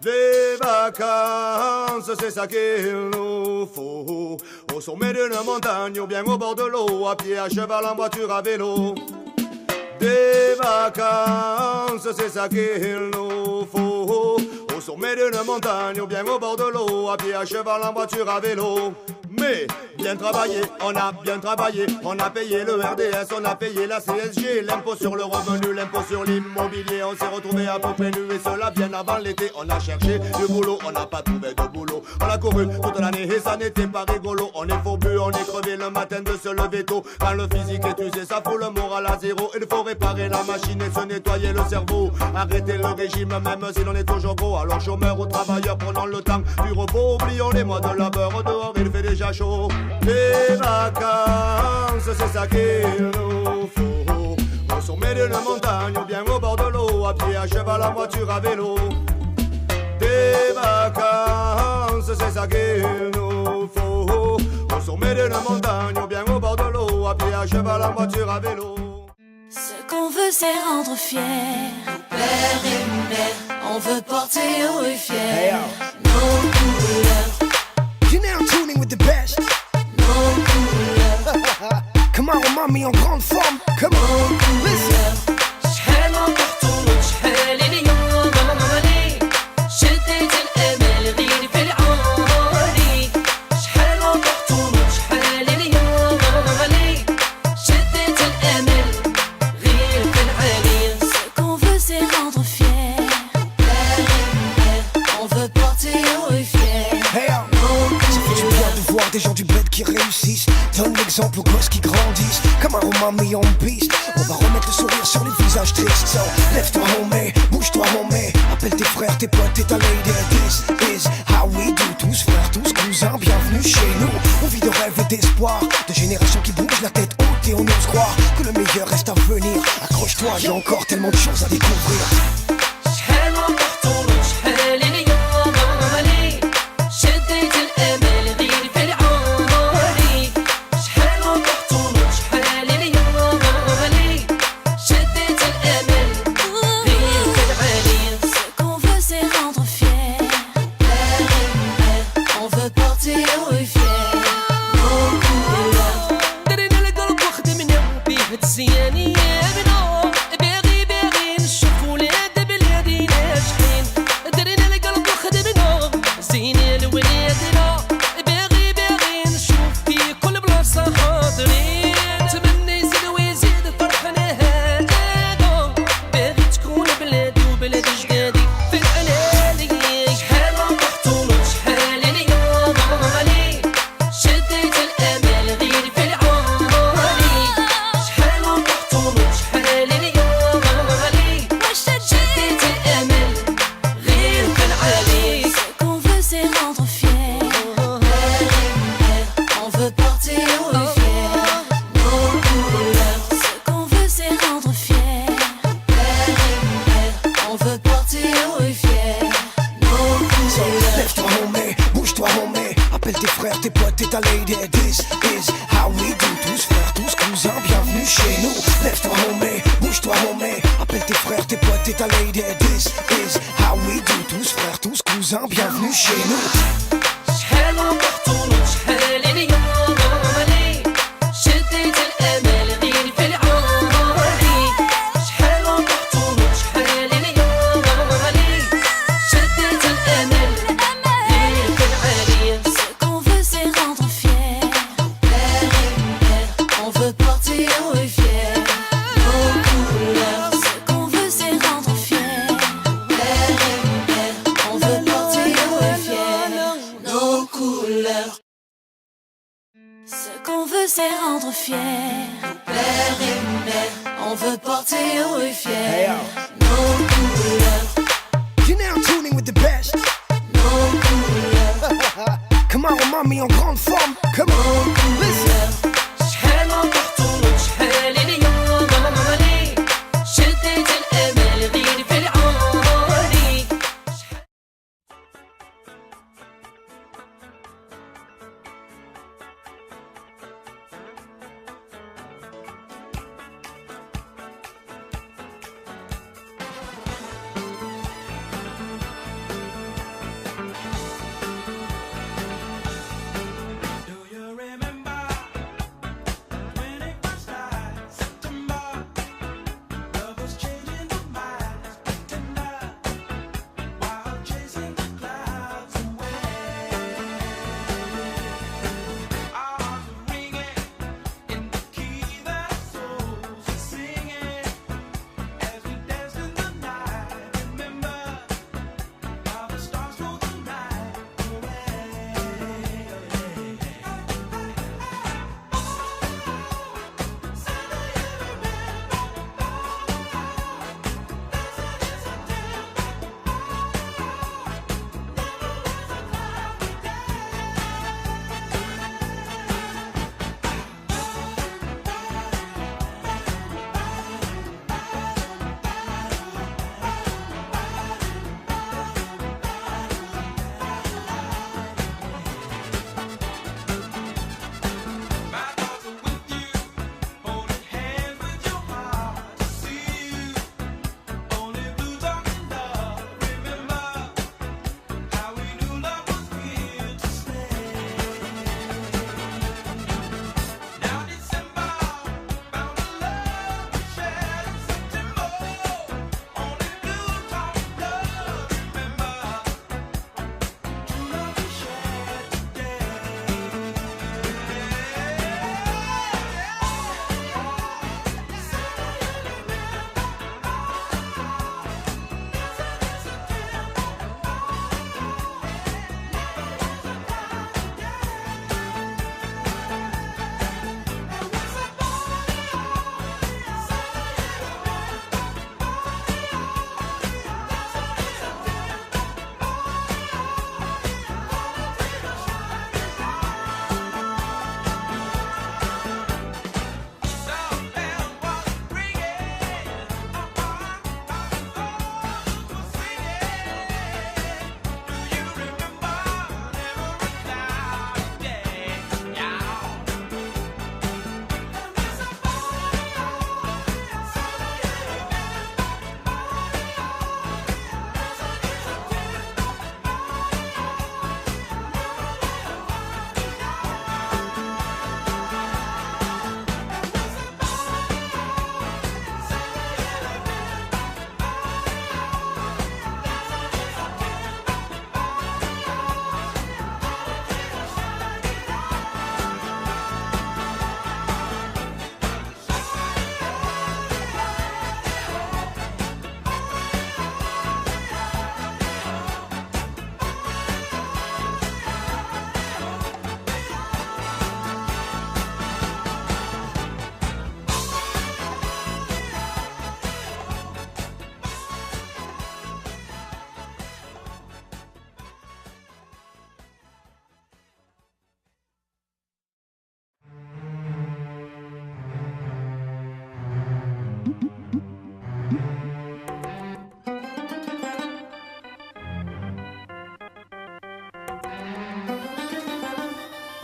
Des vacances, c'est ça qu'il nous faut. Au sommet d'une montagne ou bien au bord de l'eau, à pied, à cheval, en voiture, à vélo. Des vacances, c'est ça qu'il nous faut. Au sommet d'une montagne ou bien au bord de l'eau, à pied, à cheval, en voiture, à vélo. Mais bien travaillé, on a bien travaillé. On a payé le RDS, on a payé la CSG, l'impôt sur le revenu, l'impôt sur l'immobilier. On s'est retrouvé à peu près nu et cela bien avant l'été. On a cherché du boulot, on n'a pas trouvé de boulot. On a couru toute l'année et ça n'était pas rigolo. On est fourbus, on est crevé le matin de se lever tôt. Quand le physique est usé, ça fout le moral à zéro. Il faut réparer la machine et se nettoyer le cerveau. Arrêter le régime même si l'on est toujours gros. Alors chômeurs ou travailleurs, prenons le temps du repos. Oublions les mois de labeur dehors, il fait déjà chaud. Les vacances, c'est ça qu'il nous faut. Au sommet d'une montagne ou bien au bord de l'eau, à pied, à cheval, en voiture, à vélo. Des vacances, c'est ça qu'il nous faut. Au sommet d'une montagne ou bien au bord de l'eau, à pied, à cheval, en voiture, à vélo. Ce qu'on veut c'est rendre fiers père et mère, on veut porter haut et fier nos couleurs. You're now tuning with the best. Nos couleurs. Come on, mommy, en grande forme. Come on, listen. شحال نطحطو شحال اليوم مامي شديت الامل غير في العالي شحال نطحطو شحال اليوم مامي شديت الامل غير في العالي. Ce qu'on veut c'est rendre fiers père et mère, on veut porter haut et fier. Hey, ça fait du bien de voir des gens du bled qui réussissent. Donne l'exemple aux gosses qui grandissent. Comme un roman mis en piste. On va remettre le sourire sur les visages tristes. So, lève-toi homie, bouge-toi homie. Appelle tes frères, tes potes et ta lady. This is how we do. Tous frères, tous cousins, bienvenue chez nous. On vit de rêves et d'espoir. De générations qui bougent la tête haute et on ose croire que le meilleur reste à venir. Accroche-toi, il y a encore tellement de choses à découvrir. شحال نطحطو شحال اليوم مامي شديت الامل غير في العالي شحال نطحطو شحال اليوم مامي شديت الامل غير في العالي. Ce qu'on veut c'est rendre fiers père et mère, on veut porter haut et fier nos couleurs. درنا القلب وخدمنا بيه تزياني يا بنا باغي باغي نشوف ولاد بلادي ناجحين. درنا القلب وخدمنا زينا لولادنا باغي باغي نشوف في كل بلاصة حاضرين. نتمنى يزيد ويزيد فرحنا هذا باغي تكون بلادي وبلاد جدادي في العلالي. شحال نطحطو شحال اليوم مامي شديت الامل غير في العالي شحال نطحطو شحال اليوم مامي شديت الامل غير في العالي. Ce qu'on veut c'est rendre fiers père et mère, on veut porter haut et fier nos couleurs. Ce qu'on veut c'est rendre fiers père et mère, on veut porter haut et fier nos So, couleurs. lève-toi homie, bouge-toi homie. Appelle tes frères, tes potes et ta lady. This is how we do. Tous frères, tous cousins, bienvenue chez nous. Lève-toi homie, bouge-toi homie. Appelle tes frères, tes potes et ta lady. This is how we do. Tous frères, tous cousins, bienvenue chez nous. شحال نطحطو شحال اليوم مامي شديت الامل غير في العالي شحال نطحطو شحال اليوم مامي شديت الامل غير في العالي. Ce qu'on veut c'est rendre fiers père et mère, on veut porter haut et fier nos couleurs. Ce qu'on veut c'est rendre fiers père et mère, on veut porter haut et fier nos couleurs. Ce qu'on veut c'est rendre fiers père et mère, on veut porter haut et fier nos couleurs. You're now tuning with the best. Nos couleurs. Come on, mommy, en grande forme. Come on, listen. شحال نطحطو شحال اليوم مامي شديت الامل غير في العالي.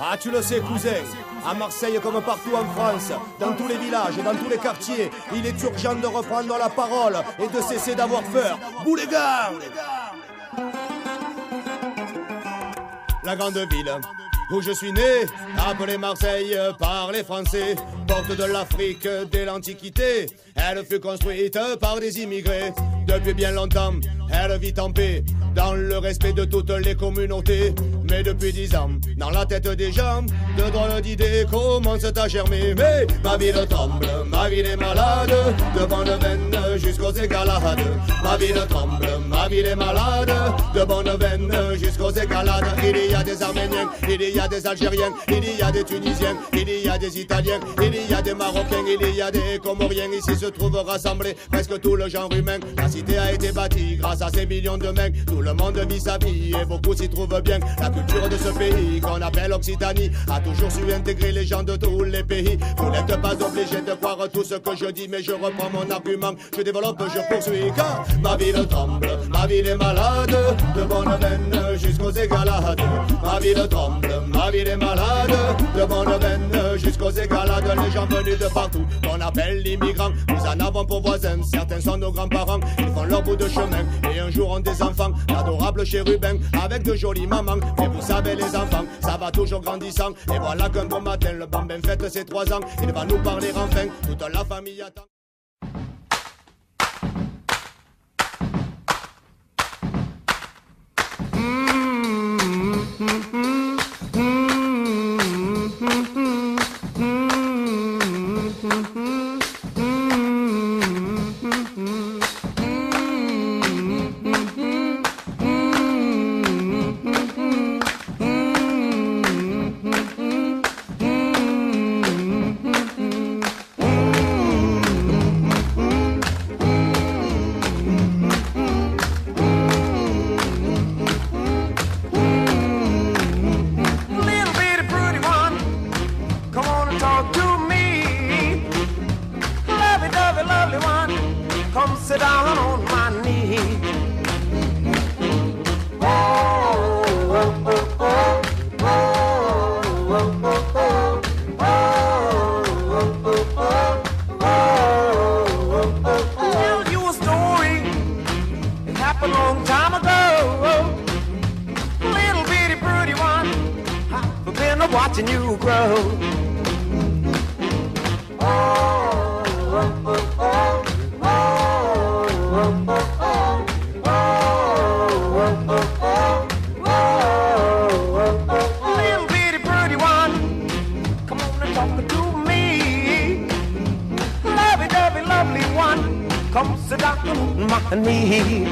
Ah, tu le sais, cousin. À Marseille comme partout en France, dans tous les villages et dans tous les quartiers, il est urgent de reprendre la parole et de cesser d'avoir peur. Boulégan! La grande ville où je suis né, appelée Marseille par les Français, porte de l'Afrique dès l'Antiquité. Elle fut construite par des immigrés. Depuis bien longtemps, elle vit en paix, dans le respect de toutes les communautés. Mais depuis 10 ans, dans la tête des gens, de drôles d'idées commencent à germer. Mais ma ville tremble, ma ville est malade, de bonne veine jusqu'aux égalades. Ma ville tremble, ma ville est malade, de bonne veine jusqu'aux égalades. Il y a des Arméniens, il y a des Algériens, il y a des Tunisiens, il y a des Italiens, il y a des Marocains, il y a des Comoriens. Ici se trouve rassemblé presque tout le genre humain. La cité a été bâtie grâce à ces millions de mecs. Tout le monde vit sa vie et beaucoup s'y trouvent bien. La culture de ce pays qu'on appelle Occitanie a toujours su intégrer les gens de tous les pays. Vous n'êtes pas obligé de croire tout ce que je dis, mais je reprends mon argument, je développe, je poursuis. Car ma ville tremble, ma ville est malade, de bonne veine jusqu'aux égalades. Ma ville tremble, ma ville est malade, de bonne veine jusqu'aux égalades. Les gens venus de partout, qu'on appelle l'immigrant, nous en avons pour voisins, certains sont nos grands-parents. Ils font leur bout de chemin et un jour ont des enfants, d'adorables chérubins avec de jolies mamans. Mais vous savez les enfants, ça va toujours grandissant. Et voilà qu'un bon matin, le bambin fête ses 3 ans. Il va nous parler enfin, toute la famille attend. Watching you grow. Little bitty pretty one, come on and talk to me. Lovey-dovey, lovely one, come sit down on my knee.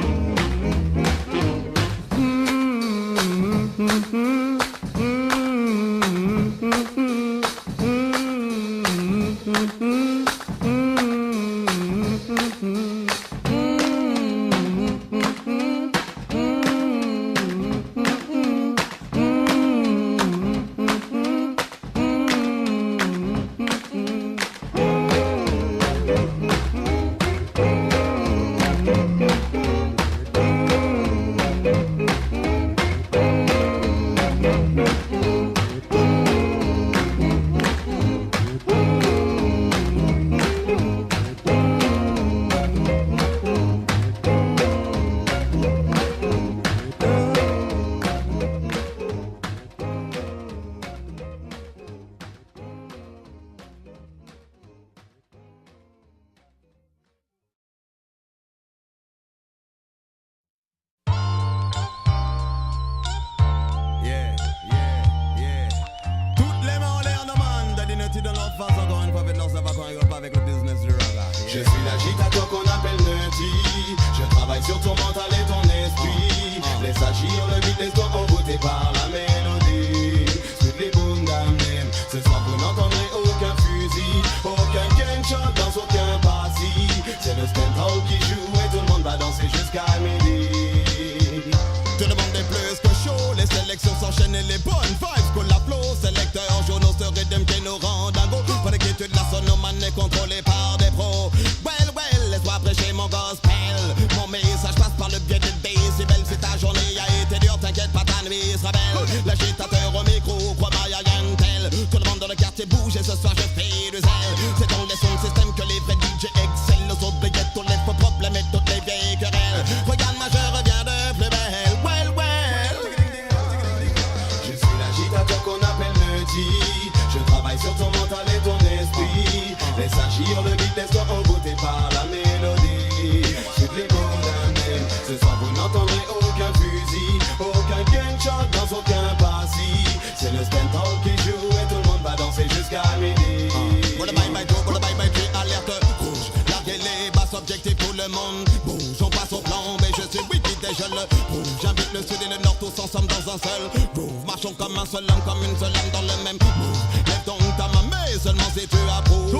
Je suis l'agitateur qu'on appelle Nutty. Je travaille sur ton mental et ton esprit. Laisse agir le beat, laisse-toi envoûter par la mélodie. Toutes les boom damn. Ce soir vous n'entendrez aucun fusil, aucun gunshot dans aucun passy. C'est le stand-out qui joue et tout le monde va danser jusqu'à midi. Tout le monde est plus que chaud, les sélections s'enchaînent et les bonnes vibes coulent la flow. Sélecteurs, journaux, ce rythme qui nous rend dingo. Pas d'inquiétude, la sonomane est contrôlée par des pros. Well, laisse-moi prêcher mon gospel. Mon message passe par le biais de décibels. Si ta journée a été dure, t'inquiète pas, ta nuit sera belle. L'agitateur au micro, crois-moi, y'a rien le monde bouge, on passe au plan B, je suis wicked et je le prouve. J'invite le sud et le nord tous ensemble dans un seul groove. Marchons comme un seul homme, comme une seule âme dans le même move. Lève donc ta main, mais seulement si tu approuves.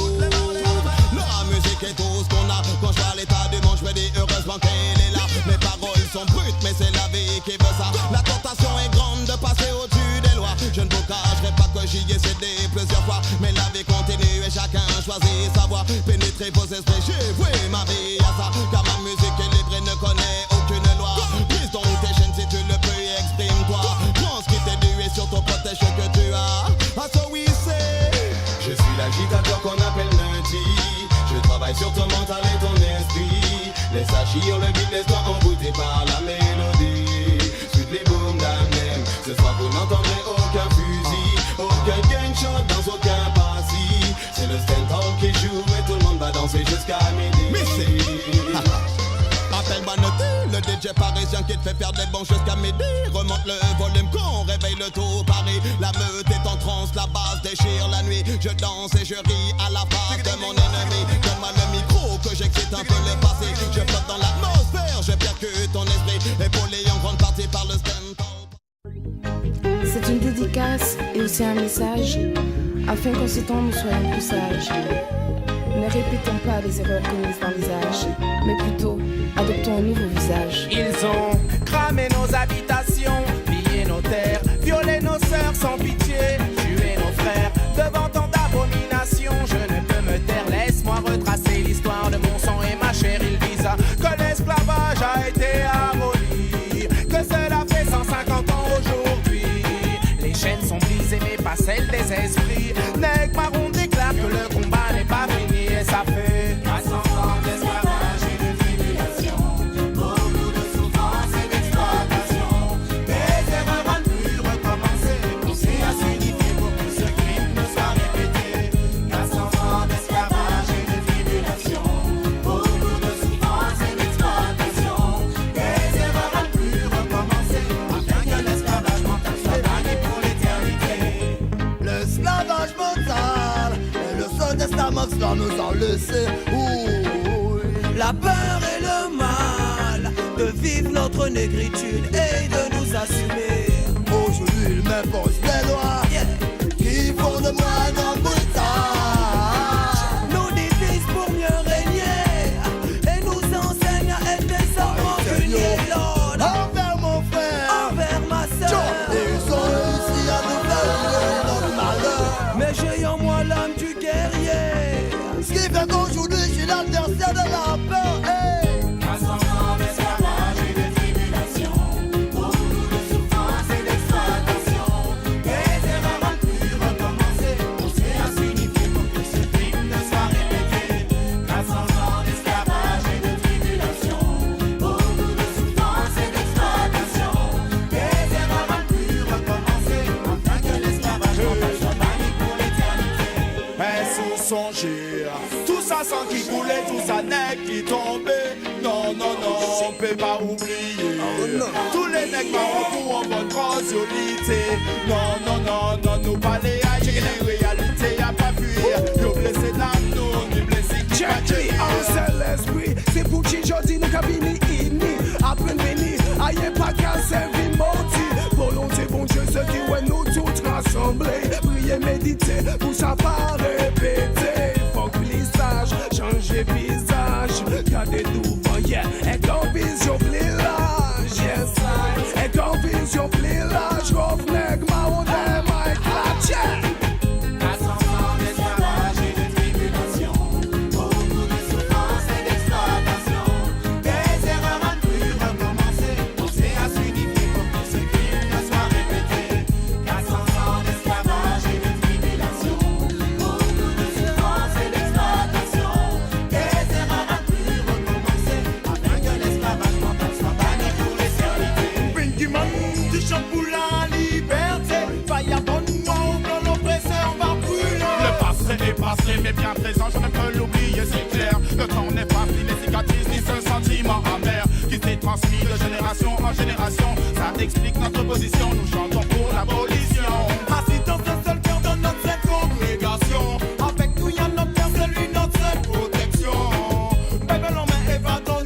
La musique est tout ce qu'on a. Quand je vois l'état du monde, je me dis heureusement qu'elle est là. Mes paroles sont brutes, mais c'est la vie qui veut ça. La tentation est grande de passer au-dessus des lois. Je ne vous cacherai pas que j'y ai cédé plusieurs fois, mais la vie continue et chacun choisit sa voie. Pénétrer vos esprits, j'ai voué ma vie à ça. Car ma musique est libre et ne connaît aucune loi. Brise donc tes chaînes si tu le peux et exprime-toi. Prends ce qui t'est dû et surtout protège ce que tu as. Ah, so oui, c'est. Je suis l'agitateur qu'on appelle lundi. Je travaille sur ton mental et ton esprit. Les achis, on le beat, laisse-toi embouter par la mélodie. Suite les boom damn. Ce soir vous n'entendrez aucun fusil, aucun gunshot dans aucun passy. C'est le stand-up qui joue et tout le monde va danser jusqu'à midi. Mais c'est appelle-moi noté, le DJ parisien qui te fait perdre les bons jusqu'à midi. Remonte le volume qu'on réveille le tout Paris. La meute est en transe, la basse déchire la nuit. Je danse et je ris à la face de mon ennemi. Donne-moi le micro que j'excite un peu le passé. Je flotte dans l'atmosphère, je percute ton esprit. Épaulé en grande partie par le stand-up. C'est une dédicace et aussi un message, afin qu'en ce temps nous soyons plus sages. Ne répétons pas les erreurs commises dans les âges, mais plutôt adoptons un nouveau visage. Ils ont cramé nos habitations, pillé nos terres, violé nos sœurs sans pitié, tué nos frères. Devant tant d'abominations, je ne peux me taire. Laisse-moi retracer l'histoire de mon sang et ma chair. Il visa que l'esclavage a été aboli, que cela fait 150 ans aujourd'hui. Les chaînes sont brisées mais pas celles des esprits. Nègre Marron déclare que le combat n'est pas fini et ça fait 400 ans d'esclavage et de tribulation, beaucoup de souffrance et d'exploitation. Des erreurs à ne plus recommencer, pousser à s'unifier pour que ce crime ne soit répété. 400 ans d'esclavage et de tribulation, beaucoup de souffrance et d'exploitation. Des erreurs à ne plus recommencer, afin que l'esclavage mental soit banni pour l'éternité. L'esclavage mental est le seul destin que nous en laissé. La peur et le mal de vivre notre négritude et de nous assumer. Aujourd'hui, il m'impose des lois qui font de moi un homme brutal. Nous divisent pour mieux régner et nous enseignent à être des hommes rancuniers. Lord, Envers mon frère, envers ma sœur, ils ont réussi à nous faire notre malheur. mais j'ai en moi l'âme du guerrier. Ce qui fait qu'aujourd'hui, je suis l'adversaire de la peur. Hey. 400 ans d'esclavage et de tribulation, beaucoup de souffrance et d'exploitation. Des erreurs à ne plus recommencer, pousser à s'unifier pour que ce crime ne soit répété. 400 ans d'esclavage et de tribulation, beaucoup de souffrance et d'exploitation. Des erreurs à ne plus recommencer, afin que l'esclavage mental soit banni pour l'éternité. Mais sous son gire, tout ça sang qui coulait, tout ça n'est qui tombait. Non, non, non, on peut pas oublier. Tous les nègres marrons pour en bonne transiolité. Non, non, non, non, nous pas les haïs, j'ai les réalités, y'a pas fuir. Nous blessés l'âme, nous blessés qui Jackie, un seul esprit, c'est pour qui j'dis nous cabini ini. Après venir, aïe pas qu'à servir moti. Volonté, bon Dieu, ce qui ouais nous tous rassemblés. Prier, méditer, pour ça pas répéter. Faut que les sages changer visage. Gardez devant, yeah, et comme vision plélage, yes, et comme vision plélage. Revenez, ma on est, my clap, yeah. Mais bien présent, je ne peux l'oublier, c'est clair. Le temps n'est pas fini, les cicatrices, ni ce sentiment amer qui s'est transmis de génération en génération. Ça explique notre position, nous chantons pour l'abolition. Assis dans un seul cœur de notre seule congrégation. Avec nous, y'a notre père, celui notre seule protection. Bébé, l'homme est évadant.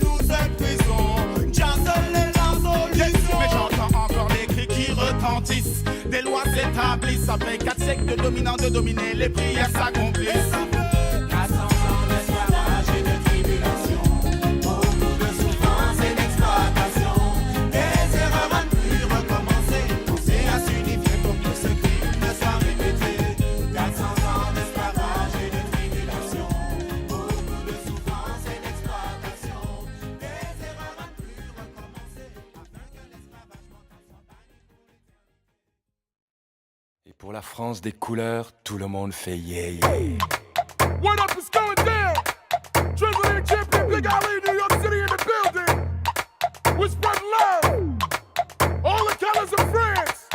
après 4 siècles de dominants de dominer, les prières s'accomplissent. 400 ans d'esclavage et de tribulation, beaucoup de souffrance et d'exploitation. Des erreurs à ne plus recommencer, penser à s'unifier pour que ce crime ne soit répété. 400 ans d'esclavage et de tribulation, beaucoup de souffrance et d'exploitation. Des erreurs à ne plus recommencer, afin que l'esclavage mental soit banni. Et pour la France des couleurs, tout le monde fait yeah yeah. What up is going down? Drizzle and Champion, Big Ali, New York City in the building. We spread love. All the colors of France.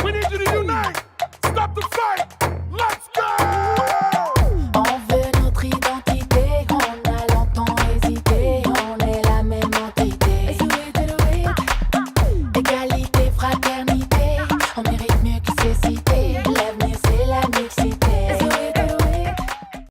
We need you to unite. Stop the fight. Let's go!